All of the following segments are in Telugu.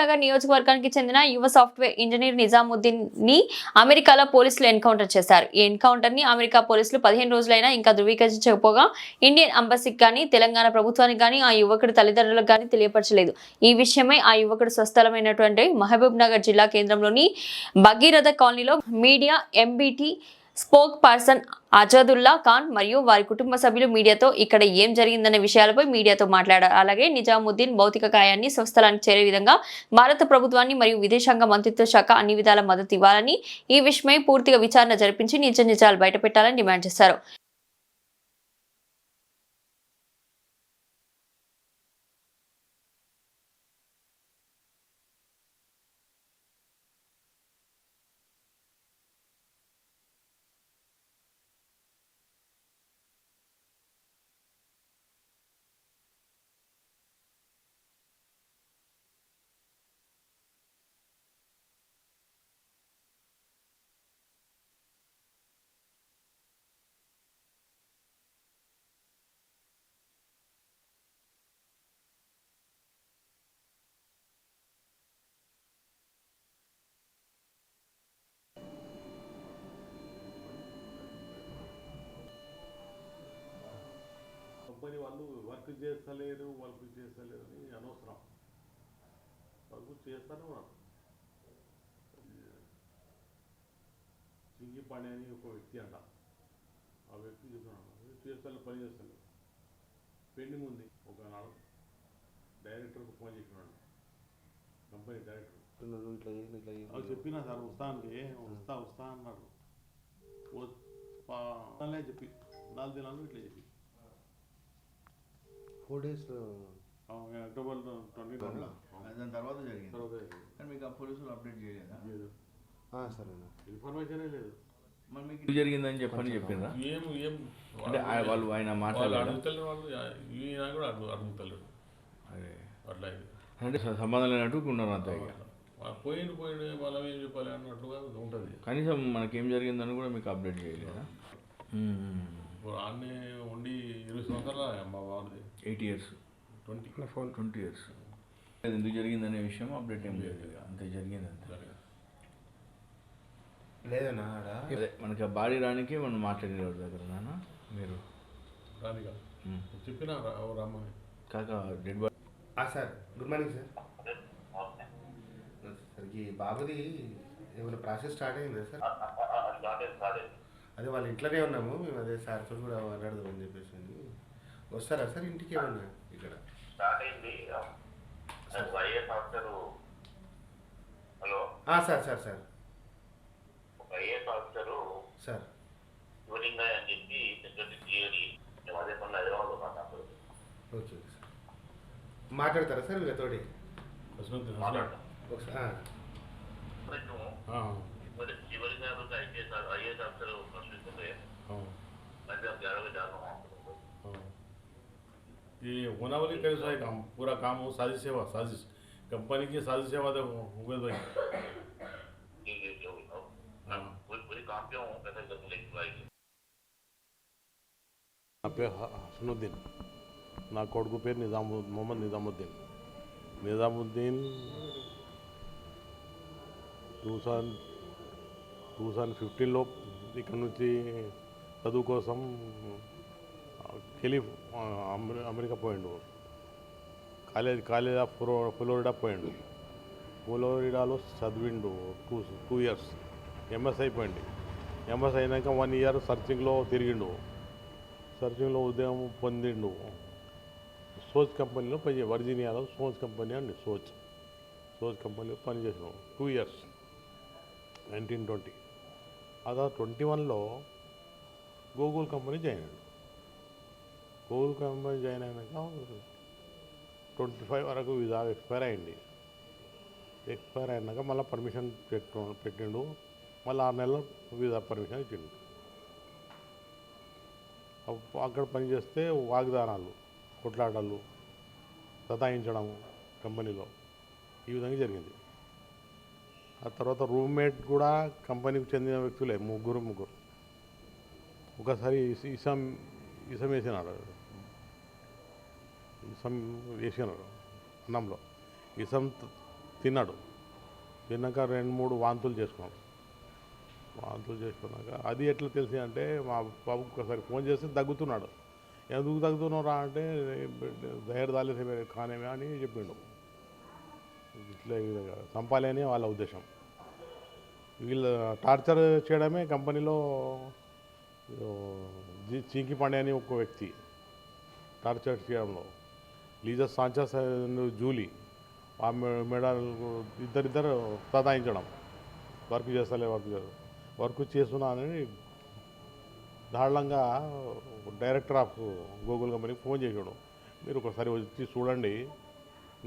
నగర్ నియోజకవర్గానికి చెందిన యువ సాఫ్ట్వేర్ ఇంజనీర్ నిజాముద్దీన్ ని అమెరికాలో పోలీసులు ఎన్కౌంటర్ చేశారు. ఈ ఎన్కౌంటర్ ని అమెరికా పోలీసులు 15 రోజులైనా ఇంకా ధృవీకరించకపోగా ఇండియన్ ఎంబసీకి కానీ తెలంగాణ ప్రభుత్వానికి కానీ ఆ యువకుడి తల్లిదండ్రులకు కానీ తెలియపరచలేదు. ఈ విషయమై ఆ యువకుడు స్వస్థలమైనటువంటి మహబూబ్ నగర్ జిల్లా కేంద్రంలోని భగీరథ కాలనీలో media MBT spokesperson Azadullah Khan మరియు వారి కుటుంబ సభ్యులు మీడియాతో ఇక్కడ ఏం జరిగిందనే విషయాలపై మీడియాతో మాట్లాడారు. అలాగే నిజాముద్దీన్ భౌతిక కాయాన్ని స్వస్థలానికి చేరే విధంగా భారత ప్రభుత్వాన్ని మరియు విదేశాంగ మంత్రిత్వ శాఖ అన్ని విధాల మద్దతు ఇవ్వాలని, ఈ విషయమై పూర్తిగా విచారణ జరిపించి నిజాలు బయటపెట్టాలని డిమాండ్ చేశారు. కంపెనీ వాళ్ళు వర్క్ చేస్తలేరు అని అనవసరం, వర్క్ చేస్తూనే ఉన్నారు. సింగిపాణి అని ఒక వ్యక్తి అంట, ఆ వ్యక్తి చెప్తున్నాడు పని చేస్తలేదు, పెండింగ్ ఉంది. ఒక నాడు డైరెక్టర్కి ఫోన్ చేసినాడు, కంపెనీ డైరెక్టర్ చెప్పినా సార్ వస్తానికి వస్తా అన్నాడు. చెప్పి 4 దినాలు ఇట్లా చెప్పి 4 days అక్టోబర్ 20 దాని తర్వాత జరిగింది. కానీ మీకు ఆ పోలీసులు అప్డేట్ చేయలేదా? సరే, ఇన్ఫర్మేషనే లేదు. మరి మీకు జరిగిందని చెప్పినా ఏం అంటే వాళ్ళు ఆయన మాట్లాడారు, అడుగుతలేరు, వాళ్ళు ఈయన కూడా అడుగుతలేరు. అదే అట్లా అంటే సంబంధం లేనట్టు ఉన్నారు అంతే. పోయిండు వాళ్ళం ఏం చెప్పాలి అన్నట్టుగా ఉంటుంది. కనీసం మనకేం జరిగిందని కూడా మీకు అప్డేట్ చేయలేదా? ఇప్పుడు ఆన్నే ఉండి 20 సంవత్సరాలు మా వాడిది 8 years 20 years. ఎందుకు జరిగిందనే విషయం అప్డేట్ ఏం లేదు, అంతే జరిగింది అంతే. లేదన్నా అదే మనకి ఆ బాడీ రానికి మనం మాట్లాడిన దగ్గర నాన్న మీరు రానిగా చెప్పినా రమ్మని కాక dead body. Sir good morning sir. Sir ఈ బాబుది ఏమైనా ప్రాసెస్ స్టార్ట్ అయిందా సార్? అదే వాళ్ళ ఇంట్లోనే ఉన్నాము మేము, అదే సార్తో కూడా మాట్లాడదామని చెప్పేసి. వస్తారా సార్ ఇంటికి ఏమన్నా? ఇక్కడ స్టార్ట్ అయింది. IAS officer, hello sir sir sir IAS officer sir శివలింగ అని చెప్పి సెక్యూరిటీ థియరీ మేము అదే పనులు హైదరాబాద్లో మాట్లాడుతాం. ఓకే సార్, మాట్లాడతారా సార్ వీళ్ళతోటి? మాట్లాడతాం. ఒకసారి శివలింగ ఐఏఎస్ ఆఫీసర్ ప్రశ్నిస్తుంటే ये होना वाली करे सारे काम, पूरा काम हो साजिश कंपनी की साजिश सेवा दे हुए भाई। पूरी काम पे हूँ कैसे लेकर నా పేరు హసనుద్దీన్, నా కొడుకు పేరు మొహమ్మద్ నిజాముద్దీన్ 2015లో ఇక్కడ నుంచి చదువు కోసం అమెరికా పోయిండు. కాలేజ్ ఆఫ్ ఫ్లోరిడా పోయిండు. ఫ్లోరిడాలో చదివిండు 2 years. ఎంఎస్ అయిపోయింది. ఎంఎస్ అయినాక 1 year సర్చింగ్లో తిరిగిండు. సర్చింగ్లో ఉద్యోగం పొందిండు. సోచ్ కంపెనీలో వర్జీనియాలో సోచ్ కంపెనీ అండి, సోచ్ కంపెనీలో పనిచేసినాం 2 years 1920. అదా 21లో గూగుల్ కంపెనీ జాయిన్ అయ్యాడు. గూగుల్ కంపెనీ జాయిన్ అయినాక 25 వరకు వీసా ఎక్స్పైర్ అయింది. ఎక్స్పైర్ అయినాక మళ్ళీ పర్మిషన్ పెట్టిండు. మళ్ళీ 6 నెలలు వీసా పర్మిషన్ ఇచ్చిండు. అక్కడ పనిచేస్తే వాగ్దానాలు, కొట్లాటలు, సతాయించడం కంపెనీలో ఈ విధంగా జరిగింది. ఆ తర్వాత రూమ్మేట్ కూడా కంపెనీకి చెందిన వ్యక్తులే ముగ్గురు. ఒకసారి ఇసం వేసినాడు, ఇసం వేసినాడు అన్నంలో. ఇసం తిన్నాడు. తిన్నాక 2-3 వాంతులు చేసుకున్నాడు. వాంతులు చేసుకున్నాక అది ఎట్లా తెలిసి అంటే మా బాబుకి ఒకసారి ఫోన్ చేస్తే దగ్గుతున్నాడు. ఎందుకు దగ్గుతున్నారా అంటే జహర్ దాలేసే ఖానేమే అని చెప్పిండు. ఇట్లా ఈ విధంగా చంపాలి అని వాళ్ళ ఉద్దేశం. వీళ్ళు టార్చర్ చేయడమే కంపెనీలో చీకి పాండే అని ఒక వ్యక్తి టార్చర్ చేయడంలో, లీజా సాంచెస్ జూలీ ఆ మెడల్ ఇద్దరిద్దరు సతాయించడం, వర్క్ వర్క్ చేస్తున్నానని దారుణంగా డైరెక్టర్ ఆఫ్ గూగుల్ కంపెనీకి ఫోన్ చేసాడు. మీరు ఒకసారి వచ్చి చూడండి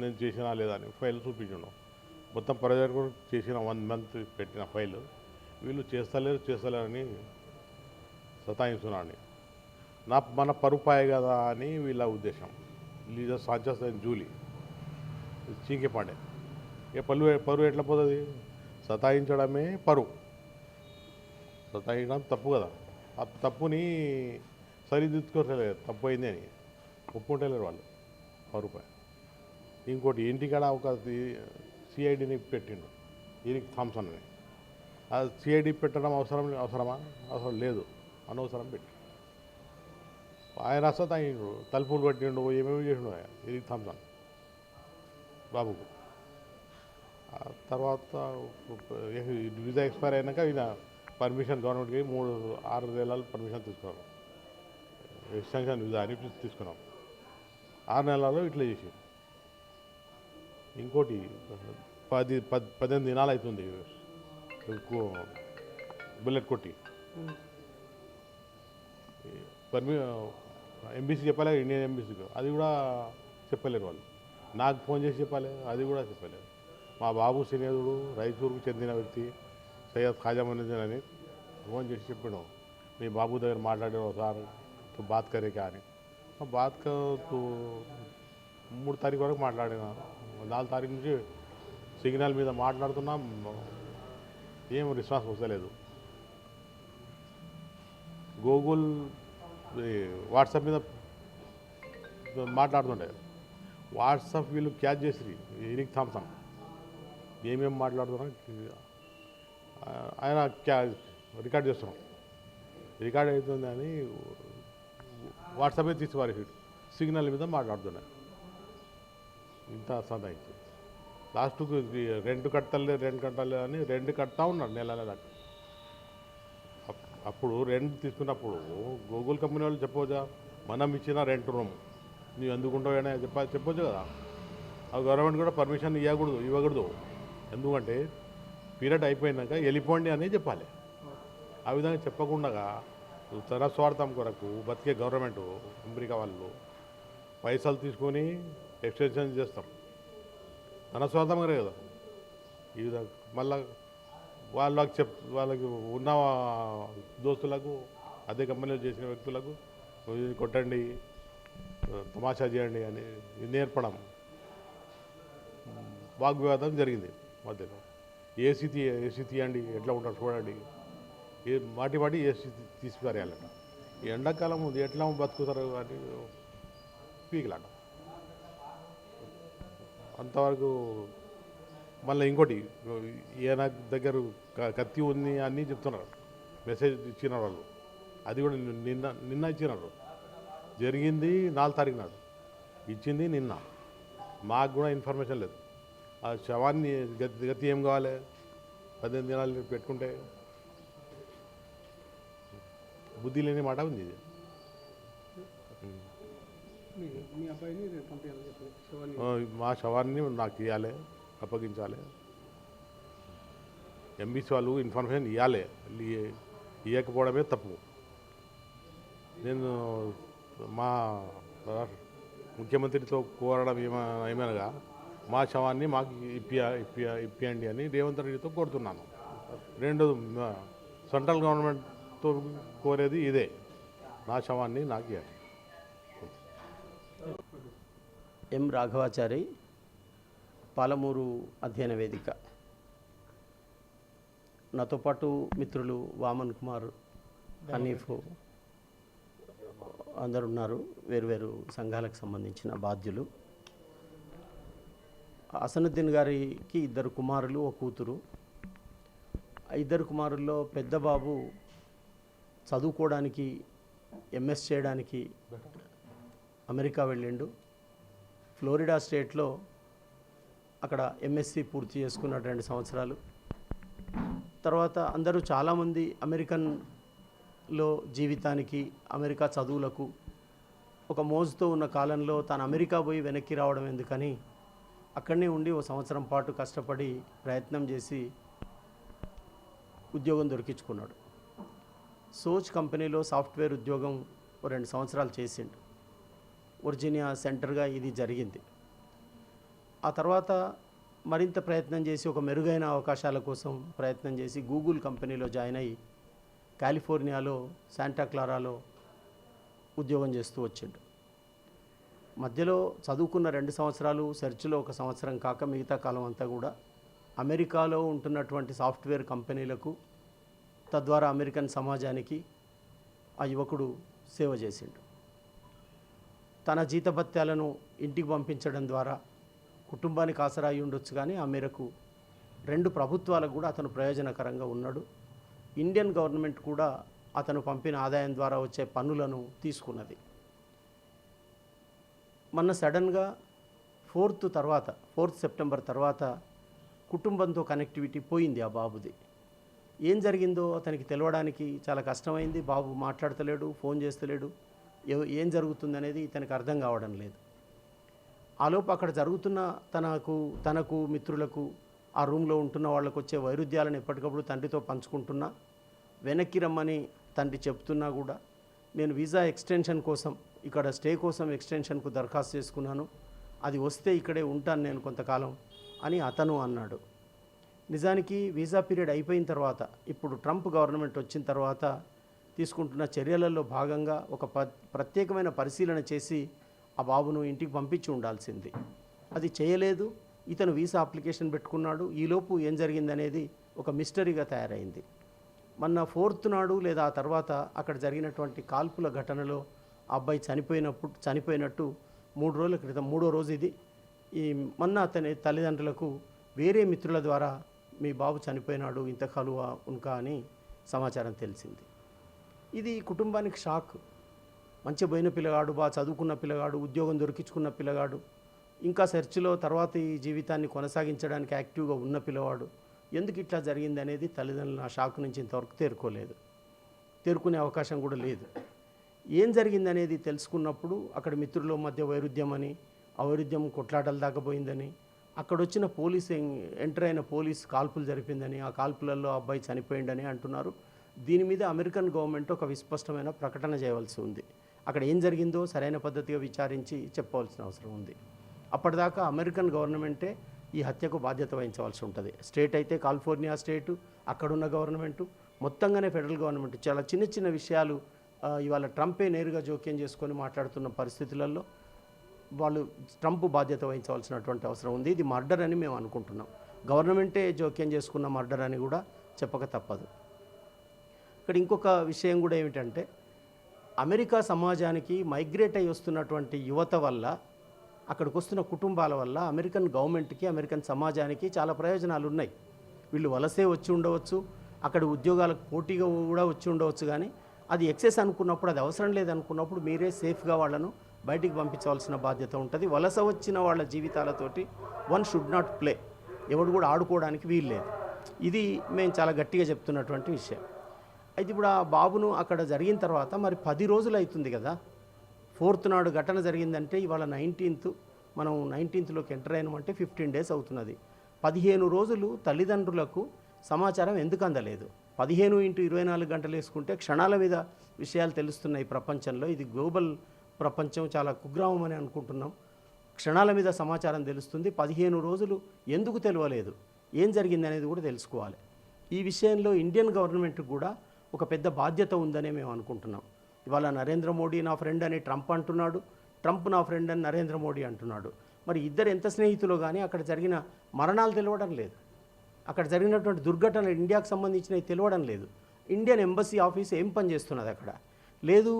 నేను చేసినా లేదా అని ఫైల్ చూపించాడు. మొత్తం ప్రజలకు చేసిన 1 month పెట్టిన ఫైల్ వీళ్ళు చేస్తలేరని సతాయిస్తున్నాను. మన పరుపాయే కదా అని వీళ్ళ ఉద్దేశం. లీజా సాంచెస్ అండ్ జూలీ చీకే పాండే. ఇక పరువు ఎట్లా పోతుంది? సతాయించడమే పరువు. సతాయించడం తప్పు కదా. ఆ తప్పుని సరిదిద్దుకోలేదు, తప్పు అయింది అని ఒప్పుకుంటలేరు వాళ్ళు పరుపాయ. ఇంకోటి ఇంటికాడ ఒక సిఐడిని పెట్టిండు, ఎరిక్ థామ్సన్ అని. ఆ సిఐడి పెట్టడం అవసరమా? అవసరం లేదు, అనవసరం పెట్టి ఆయన సతాయిండు, తలుపులు పెట్టిండు, ఏమేమి చేసిండు ఎరిక్ థామ్సన్ బాబుకు. తర్వాత వీసా ఎక్స్పైర్ అయినాక ఈయన పర్మిషన్ గవర్నమెంట్కి 6 నెలలు పర్మిషన్ తీసుకున్నాం, ఎక్స్టెన్షన్ వీసా అని తీసుకున్నాం. 6 నెలల్లో ఇట్లా చేసి. ఇంకోటి 18 దినాలు అవుతుంది బుల్లెట్ కొట్టి. ఎంబీసీ చెప్పాలి, ఇండియన్ ఎంబీసీకి, అది కూడా చెప్పలేరు వాళ్ళు. నాకు ఫోన్ చేసి చెప్పాలి, అది కూడా చెప్పలేరు. మా బాబు స్నేహితుడు రైచూరుకు చెందిన వ్యక్తి సయ్యద్ ఖాజా మునీద్దీన్ అని ఫోన్ చేసి చెప్పాడు, మీ బాబు దగ్గర మాట్లాడారు సార్ తు బాత్ కరేకా అని. బాత్ 3 తారీఖు వరకు మాట్లాడినా, 4 తారీఖు నుంచి సిగ్నల్ మీద మాట్లాడుతున్నా, ఏం రెస్పాన్స్ వస్తలేదు. గూగుల్ వాట్సాప్ మీద మాట్లాడుతుండే, వాట్సాప్ వీళ్ళు క్యాచ్ చేసి ఎరిక్ థామ్సన్ ఏమేమి మాట్లాడుతున్నా ఆయన రికార్డ్ చేస్తున్నాం. రికార్డ్ అవుతుంది అని వాట్సాపే తీసి వారి సిగ్నల్ మీద మాట్లాడుతున్నాయి. ఇంత సదాయించి లాస్ట్కు రెంట్ కట్టాలి అని రెంట్ కడతా ఉన్నాడు నెల దాకా. అప్పుడు రెంట్ తీసుకున్నప్పుడు గూగుల్ కంపెనీ వాళ్ళు చెప్పవచ్చా, మనం ఇచ్చిన రెంట్ రూమ్ నువ్వు ఎందుకుంటావు చెప్పొచ్చు కదా. ఆ గవర్నమెంట్ కూడా పర్మిషన్ ఇవ్వకూడదు. ఎందుకంటే పీరియడ్ అయిపోయినాక వెళ్ళిపోండి అని చెప్పాలి. ఆ విధంగా చెప్పకుండా తన స్వార్థం కొరకు బతికే గవర్నమెంట్ అమెరికా వాళ్ళు పైసలు తీసుకొని ఎక్స్టెన్షన్ చేస్తాం, తన స్వార్థం కదా. ఈ విధంగా మళ్ళా వాళ్ళకి ఉన్న దోస్తులకు, అదే కంపెనీలో చేసిన వ్యక్తులకు ఇది కొట్టండి, తమాషా చేయండి అని నేర్పడం, వాగ్వివాదం జరిగింది మధ్యలో. ఏసీ తీయండి, ఎట్లా ఉంటారు చూడండి, మాటి ఏసీ తీసి పారేయాలట. ఈ ఎండాకాలం ఎట్లా బతుకుతారు అని పీకలాట. అంతవరకు మళ్ళీ ఇంకోటి, ఈయన దగ్గర కత్తి ఉంది అని చెప్తున్నారు, మెసేజ్ ఇచ్చిన వాళ్ళు. అది కూడా నిన్న ఇచ్చినారు. జరిగింది 4 తారీఖు నాడు, ఇచ్చింది నిన్న. మాకు కూడా ఇన్ఫర్మేషన్ లేదు. ఆ శవాన్ని గతి ఏం కావాలి? 18 దినాలు పెట్టుకుంటే బుద్ధి లేని మాట ఉంది ఇది. మా శవాన్ని నాకు ఇవ్వాలి, అప్పగించాలి. ఎంబీసీ వాళ్ళు ఇన్ఫర్మేషన్ ఇవ్వాలి, ఇవ్వకపోవడమే తప్పు. నేను మా ముఖ్యమంత్రితో కోరడం ఏమనగా మా శవాన్ని మాకు ఇప్పియండి అని రేవంత్ రెడ్డితో కోరుతున్నాను. రెండోది సెంట్రల్ గవర్నమెంట్తో కోరేది ఇదే, నా శవాన్ని నాకు ఇవ్వండి. ఎం రాఘవాచారి, పాలమూరు అధ్యయన వేదిక. నాతో పాటు మిత్రులు వామన్ కుమార్, హనీఫ్ అందరు ఉన్నారు, వేరువేరు సంఘాలకు సంబంధించిన బాధ్యులు. హసనుద్దీన్ గారికి 2 కుమారులు, ఒక కూతురు. ఆ 2 కుమారుల్లో పెద్ద బాబు చదువుకోవడానికి ఎంఎస్ చేయడానికి అమెరికా వెళ్ళిండు. ఫ్లోరిడా స్టేట్లో అక్కడ ఎంఎస్సి పూర్తి చేసుకున్నాడు 2 సంవత్సరాలు. తర్వాత అందరూ చాలామంది అమెరికన్లో జీవితానికి, అమెరికా చదువులకు ఒక మోజుతో ఉన్న కాలంలో తాను అమెరికా పోయి వెనక్కి రావడం ఎందుకని అక్కడనే ఉండి 1 సంవత్సరం పాటు కష్టపడి ప్రయత్నం చేసి ఉద్యోగం దొరికించుకున్నాడు. సోచ్ కంపెనీలో సాఫ్ట్వేర్ ఉద్యోగం 2 సంవత్సరాలు చేసిండు. వర్జీనియా సెంటర్గా ఇది జరిగింది. ఆ తర్వాత మరింత ప్రయత్నం చేసి ఒక మెరుగైన అవకాశాల కోసం ప్రయత్నం చేసి గూగుల్ కంపెనీలో జాయిన్ అయ్యి కాలిఫోర్నియాలో శాంటా క్లారాలో ఉద్యోగం చేస్తూ వచ్చిండు. మధ్యలో చదువుకున్న 2 సంవత్సరాలు, సెర్చ్లో 1 సంవత్సరం కాక మిగతా కాలం అంతా కూడా అమెరికాలో ఉంటున్నటువంటి సాఫ్ట్వేర్ కంపెనీలకు, తద్వారా అమెరికన్ సమాజానికి ఆ యువకుడు సేవ చేసిండు. తన జీతభత్యాలను ఇంటికి పంపించడం ద్వారా కుటుంబానికి ఆసరా అయి ఉండొచ్చు, కానీ ఆ మేరకు 2 ప్రభుత్వాలకు కూడా అతను ప్రయోజనకరంగా ఉన్నాడు. ఇండియన్ గవర్నమెంట్ కూడా అతను పంపిన ఆదాయం ద్వారా వచ్చే పన్నులను తీసుకున్నది. మొన్న సడన్గా 4 సెప్టెంబర్ తర్వాత కుటుంబంతో కనెక్టివిటీ పోయింది ఆ బాబుది. ఏం జరిగిందో అతనికి తెలవడానికి చాలా కష్టమైంది. బాబు మాట్లాడతలేడు, ఫోన్ చేస్తలేడు, ఏం జరుగుతుందనేది ఇతనికి అర్థం కావడం లేదు. ఆలోపు అక్కడ జరుగుతున్న తనకు మిత్రులకు, ఆ రూమ్లో ఉంటున్న వాళ్ళకు వచ్చే వైరుధ్యాలను ఎప్పటికప్పుడు తండ్రితో పంచుకుంటున్నా, వెనక్కి రమ్మని తండ్రి చెప్తున్నా కూడా నేను వీసా ఎక్స్టెన్షన్ కోసం, ఇక్కడ స్టే కోసం ఎక్స్టెన్షన్కు దరఖాస్తు చేసుకున్నాను, అది వస్తే ఇక్కడే ఉంటాను నేను కొంతకాలం అని అతను అన్నాడు. నిజానికి వీసా పీరియడ్ అయిపోయిన తర్వాత, ఇప్పుడు ట్రంప్ గవర్నమెంట్ వచ్చిన తర్వాత తీసుకుంటున్న చర్యలలో భాగంగా ఒక ప్రత్యేకమైన పరిశీలన చేసి ఆ బాబును ఇంటికి పంపించి ఉండాల్సింది. అది చేయలేదు. ఇతను వీసా అప్లికేషన్ పెట్టుకున్నాడు. ఈలోపు ఏం జరిగిందనేది ఒక మిస్టరీగా తయారైంది. మొన్న 4th నాడు లేదా ఆ తర్వాత అక్కడ జరిగినటువంటి కాల్పుల ఘటనలో ఆ అబ్బాయి చనిపోయినట్టు 3 రోజుల క్రితం, 3వ రోజు ఇది, మొన్న అతని తల్లిదండ్రులకు వేరే మిత్రుల ద్వారా మీ బాబు చనిపోయినాడు ఇంత కలువా ఉన్కా అని సమాచారం తెలిసింది. ఇది కుటుంబానికి షాక్. మంచి పోయిన పిల్లగాడు, బాగా చదువుకున్న పిల్లగాడు, ఉద్యోగం దొరికించుకున్న పిల్లగాడు, ఇంకా సెర్చ్లో తర్వాత ఈ జీవితాన్ని కొనసాగించడానికి యాక్టివ్గా ఉన్న పిల్లవాడు, ఎందుకు ఇట్లా జరిగింది అనేది తల్లిదండ్రులు ఆ షాక్ నుంచి ఇంతవరకు తేరుకునే అవకాశం కూడా లేదు. ఏం జరిగిందనేది తెలుసుకున్నప్పుడు అక్కడ మిత్రుల మధ్య వైరుధ్యం అని, ఆ వైరుధ్యం కొట్లాటలు దాకపోయిందని, అక్కడ వచ్చిన ఎంటర్ అయిన పోలీస్ కాల్పులు జరిపిందని, ఆ కాల్పులలో అబ్బాయి చనిపోయిందని అంటున్నారు. దీని మీద అమెరికన్ గవర్నమెంట్ ఒక విస్పష్టమైన ప్రకటన చేయవలసి ఉంది. అక్కడ ఏం జరిగిందో సరైన పద్ధతిగా విచారించి చెప్పవలసిన అవసరం ఉంది. అప్పటిదాకా అమెరికన్ గవర్నమెంటే ఈ హత్యకు బాధ్యత వహించవలసి ఉంటుంది. స్టేట్ అయితే కాలిఫోర్నియా స్టేటు, అక్కడున్న గవర్నమెంటు, మొత్తంగానే ఫెడరల్ గవర్నమెంట్ చాలా చిన్న విషయాలు ఇవాళ ట్రంపే నేరుగా జోక్యం చేసుకొని మాట్లాడుతున్న పరిస్థితులలో వాళ్ళు ట్రంప్ బాధ్యత వహించవలసినటువంటి అవసరం ఉంది. ఇది మర్డర్ అని మేము అనుకుంటున్నాం. గవర్నమెంటే జోక్యం చేసుకున్న మర్డర్ అని కూడా చెప్పక తప్పదు. ఇక్కడ ఇంకొక విషయం కూడా ఏమిటంటే, అమెరికా సమాజానికి మైగ్రేట్ అయి వస్తున్నటువంటి యువత వల్ల, అక్కడికి వస్తున్న కుటుంబాల వల్ల అమెరికన్ గవర్నమెంట్కి, అమెరికన్ సమాజానికి చాలా ప్రయోజనాలు ఉన్నాయి. వీళ్ళు వలసే వచ్చి ఉండవచ్చు, అక్కడ ఉద్యోగాలకు పోటీగా కూడా వచ్చి ఉండవచ్చు, కానీ అది ఎక్సెస్ అనుకున్నప్పుడు, అది అవసరం లేదనుకున్నప్పుడు మీరే సేఫ్గా వాళ్ళను బయటికి పంపించవలసిన బాధ్యత ఉంటుంది. వలస వచ్చిన వాళ్ళ జీవితాలతోటి వన్ షుడ్ నాట్ ప్లే, ఎవడు కూడా ఆడుకోవడానికి వీల్లేదు. ఇది మేము చాలా గట్టిగా చెప్తున్నటువంటి విషయం. అయితే ఇప్పుడు ఆ బాబును అక్కడ జరిగిన తర్వాత మరి 10 రోజులు అవుతుంది కదా. 4th నాడు ఘటన జరిగిందంటే ఇవాళ 19th, మనం 19thలోకి ఎంటర్ అయినామంటే 15 డేస్ అవుతున్నది. 15 రోజులు తల్లిదండ్రులకు సమాచారం ఎందుకు అందలేదు? 15 × 24 గంటలు వేసుకుంటే క్షణాల మీద విషయాలు తెలుస్తున్నాయి ప్రపంచంలో. ఇది గ్లోబల్ ప్రపంచం, చాలా కుగ్రామం అని అనుకుంటున్నాం. క్షణాల మీద సమాచారం తెలుస్తుంది. 15 రోజులు ఎందుకు తెలియలేదు, ఏం జరిగింది అనేది కూడా తెలుసుకోవాలి. ఈ విషయంలో ఇండియన్ గవర్నమెంట్ కూడా ఒక పెద్ద బాధ్యత ఉందనే మేము అనుకుంటున్నాం. ఇవాళ నరేంద్ర మోడీ నా ఫ్రెండ్ అని ట్రంప్ అంటున్నాడు, ట్రంప్ నా ఫ్రెండ్ అని నరేంద్ర మోడీ అంటున్నాడు. మరి ఇద్దరు ఎంత స్నేహితులు, కానీ అక్కడ జరిగిన మరణాలు తెలియడం లేదు, అక్కడ జరిగినటువంటి దుర్ఘటనలు ఇండియాకు సంబంధించినవి తెలియడం లేదు. ఇండియన్ ఎంబసీ ఆఫీసు ఏం పని చేస్తున్నది అక్కడ లేదు.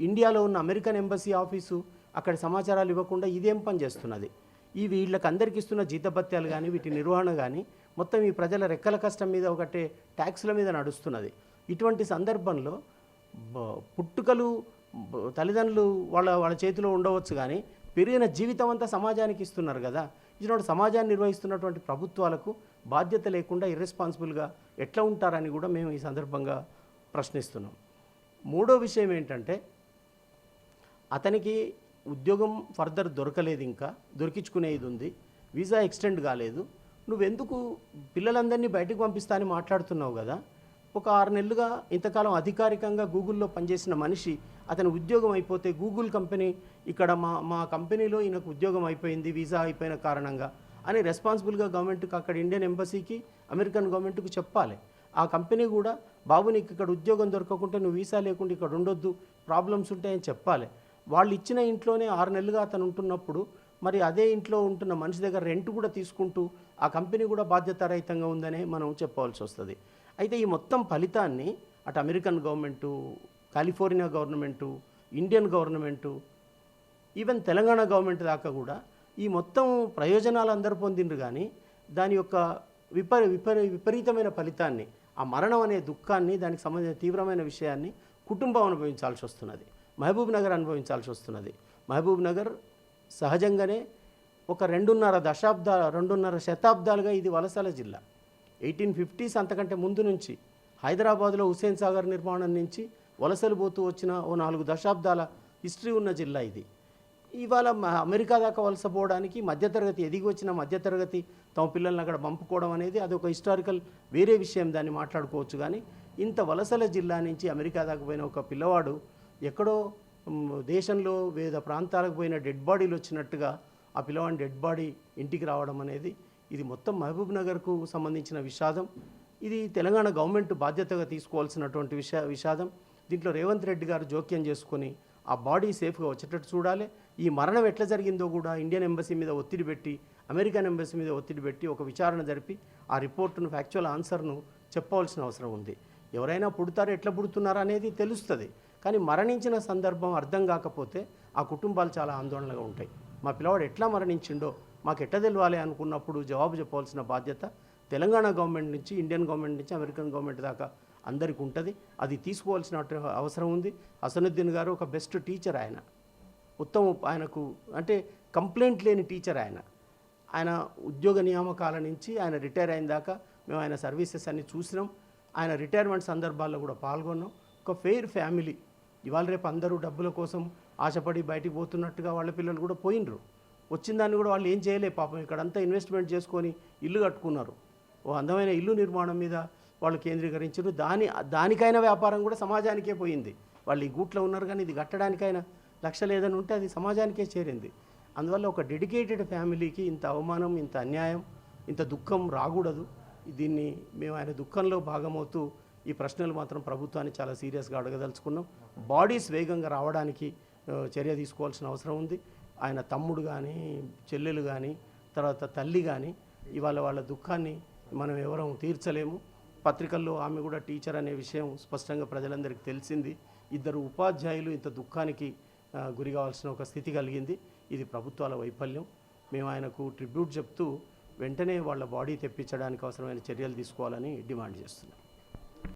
ఇండియాలో ఉన్న అమెరికన్ ఎంబసీ ఆఫీసు అక్కడ సమాచారాలు ఇవ్వకుండా ఇదేం పని చేస్తున్నది? ఈ వీళ్ళకి అందరికి ఇస్తున్న జీతభత్యాలు కానీ వీటి నిర్వహణ కానీ మొత్తం ఈ ప్రజల రెక్కల కష్టం మీద ఒకటే ట్యాక్స్ల మీద నడుస్తున్నది. ఇటువంటి సందర్భంలో పుట్టుకలు తల్లిదండ్రులు వాళ్ళ చేతిలో ఉండవచ్చు, కానీ పెరిగిన జీవితం అంతా సమాజానికి ఇస్తున్నారు కదా. ఇటువంటి సమాజాన్ని నిర్వహిస్తున్నటువంటి ప్రభుత్వాలకు బాధ్యత లేకుండా ఇర్రెస్పాన్సిబుల్గా ఎట్లా ఉంటారని కూడా మేము ఈ సందర్భంగా ప్రశ్నిస్తున్నాం. మూడో విషయం ఏంటంటే, అతనికి ఉద్యోగం ఫర్దర్ దొరకలేదు, ఇంకా దొరికించుకునేది ఉంది, వీసా ఎక్స్టెండ్ కాలేదు. నువ్వెందుకు పిల్లలందరినీ బయటకు పంపిస్తా అని మాట్లాడుతున్నావు కదా. ఒక 6 నెలలుగా ఇంతకాలం అధికారికంగా గూగుల్లో పనిచేసిన మనిషి అతని ఉద్యోగం అయిపోతే గూగుల్ కంపెనీ ఇక్కడ మా కంపెనీలో ఈయనకు ఉద్యోగం అయిపోయింది వీసా అయిపోయిన కారణంగా అని రెస్పాన్సిబుల్గా గవర్నమెంట్కి, అక్కడ ఇండియన్ ఎంబసీకి, అమెరికన్ గవర్నమెంట్కి చెప్పాలి. ఆ కంపెనీ కూడా బాబు నీకు ఇక్కడ ఉద్యోగం దొరకకుంటే నువ్వు వీసా లేకుండా ఇక్కడ ఉండొద్దు, ప్రాబ్లమ్స్ ఉంటాయని చెప్పాలి. వాళ్ళు ఇచ్చిన ఇంట్లోనే 6 నెలలుగా అతను ఉంటున్నప్పుడు మరి అదే ఇంట్లో ఉంటున్న మనిషి దగ్గర రెంట్ కూడా తీసుకుంటూ ఆ కంపెనీ కూడా బాధ్యతారహితంగా ఉందనే మనం చెప్పవలసి వస్తుంది. అయితే ఈ మొత్తం ఫలితాన్ని అటు American government, California government, Indian government, even Telangana government దాకా కూడా ఈ మొత్తం ప్రయోజనాలు అందరూ పొందిండ్రు, కానీ దాని యొక్క విపరీతమైన ఫలితాన్ని, ఆ మరణం అనే దుఃఖాన్ని, దానికి సంబంధించిన తీవ్రమైన విషయాన్ని కుటుంబం అనుభవించాల్సి వస్తున్నది, మహబూబ్ నగర్ అనుభవించాల్సి వస్తున్నది. మహబూబ్ నగర్ సహజంగానే ఒక 2.5 శతాబ్దాలుగా ఇది వలసల జిల్లా. 1850s అంతకంటే ముందు నుంచి హైదరాబాద్లో హుస్సేన్ సాగర్ నిర్మాణం నుంచి వలసలు పోతూ వచ్చిన ఓ 4 దశాబ్దాల హిస్టరీ ఉన్న జిల్లా ఇది. ఇవాళ అమెరికా దాకా వలసపోవడానికి మధ్యతరగతి, ఎదిగి వచ్చిన మధ్యతరగతి తమ పిల్లల్ని అక్కడ పంపుకోవడం అనేది అదొక హిస్టారికల్ వేరే విషయం, దాన్ని మాట్లాడుకోవచ్చు. కానీ ఇంత వలసల జిల్లా నుంచి అమెరికా దాకా పోయిన ఒక పిల్లవాడు ఎక్కడో దేశంలో వివిధ ప్రాంతాలకు పోయిన డెడ్ బాడీలు వచ్చినట్టుగా ఆ పిల్లవాడి డెడ్ బాడీ ఇంటికి రావడం అనేది ఇది మొత్తం మహబూబ్ నగర్కు సంబంధించిన విషాదం. ఇది తెలంగాణ గవర్నమెంట్ బాధ్యతగా తీసుకోవాల్సినటువంటి విషాదం. దీంట్లో రేవంత్ రెడ్డి గారు జోక్యం చేసుకొని ఆ బాడీ సేఫ్గా వచ్చేటట్టు చూడాలి. ఈ మరణం ఎట్లా జరిగిందో కూడా ఇండియన్ ఎంబసీ మీద ఒత్తిడి పెట్టి, అమెరికన్ ఎంబసీ మీద ఒత్తిడి పెట్టి ఒక విచారణ జరిపి ఆ రిపోర్టును, ఫ్యాక్చువల్ ఆన్సర్ను చెప్పవలసిన అవసరం ఉంది. ఎవరైనా పుడతారో ఎట్లా పుడుతున్నారో అనేది తెలుస్తుంది, కానీ మరణించిన సందర్భం అర్థం కాకపోతే ఆ కుటుంబాలు చాలా ఆందోళనగా ఉంటాయి. మా పిల్లవాడు ఎట్లా మరణించిండో మాకు ఎట్లా తెలవాలి అనుకున్నప్పుడు జవాబు చెప్పవలసిన బాధ్యత తెలంగాణ గవర్నమెంట్ నుంచి, ఇండియన్ గవర్నమెంట్ నుంచి, అమెరికన్ గవర్నమెంట్ దాకా అందరికీ ఉంటుంది. అది తీసుకోవాల్సిన అవసరం ఉంది. హసనుద్దీన్ గారు ఒక బెస్ట్ టీచర్, ఆయన ఉత్తమ, ఆయనకు అంటే కంప్లైంట్ లేని టీచర్. ఆయన ఉద్యోగ నియామకాల నుంచి ఆయన రిటైర్ అయిన దాకా మేము ఆయన సర్వీసెస్ అన్ని చూసినాం. ఆయన రిటైర్మెంట్ సందర్భాల్లో కూడా పాల్గొన్నాం. ఒక ఫెయిర్ ఫ్యామిలీ. ఇవాళ రేపు అందరూ డబ్బుల కోసం ఆశపడి బయటికి పోతున్నట్టుగా వాళ్ళ పిల్లలు కూడా పోయినరు. వచ్చిన దాన్ని కూడా వాళ్ళు ఏం చేయలే పాపం. ఇక్కడంతా ఇన్వెస్ట్మెంట్ చేసుకొని ఇల్లు కట్టుకున్నారు. ఓ అందమైన ఇల్లు నిర్మాణం మీద వాళ్ళు కేంద్రీకరించారు. దానికైనా వ్యాపారం కూడా సమాజానికే పోయింది. వాళ్ళు ఈ గూట్లో ఉన్నారు, కానీ ఇది కట్టడానికైనా లక్ష లేదని ఉంటే అది సమాజానికే చేరింది. అందువల్ల ఒక డెడికేటెడ్ ఫ్యామిలీకి ఇంత అవమానం, ఇంత అన్యాయం, ఇంత దుఃఖం రాకూడదు. దీన్ని మేము ఆయన దుఃఖంలో భాగమవుతూ ఈ ప్రశ్నలు మాత్రం ప్రభుత్వాన్ని చాలా సీరియస్గా అడగదలుచుకున్నాం. బాడీస్ వేగంగా రావడానికి చర్య తీసుకోవాల్సిన అవసరం ఉంది. ఆయన తమ్ముడు కానీ, చెల్లెలు కానీ, తర్వాత తల్లి కానీ ఇవాళ వాళ్ళ దుఃఖాన్ని మనం ఎవరం తీర్చలేము. పత్రికల్లో ఆమె కూడా టీచర్ అనే విషయం స్పష్టంగా ప్రజలందరికీ తెలిసింది. 2 ఉపాధ్యాయులు ఇంత దుఃఖానికి గురి కావాల్సిన ఒక స్థితి కలిగింది. ఇది ప్రభుత్వాల వైఫల్యం. మేము ఆయనకు ట్రిబ్యూట్ చెప్తూ వెంటనే వాళ్ళ బాడీ తెప్పించడానికి అవసరమైన చర్యలు తీసుకోవాలని డిమాండ్ చేస్తున్నాం.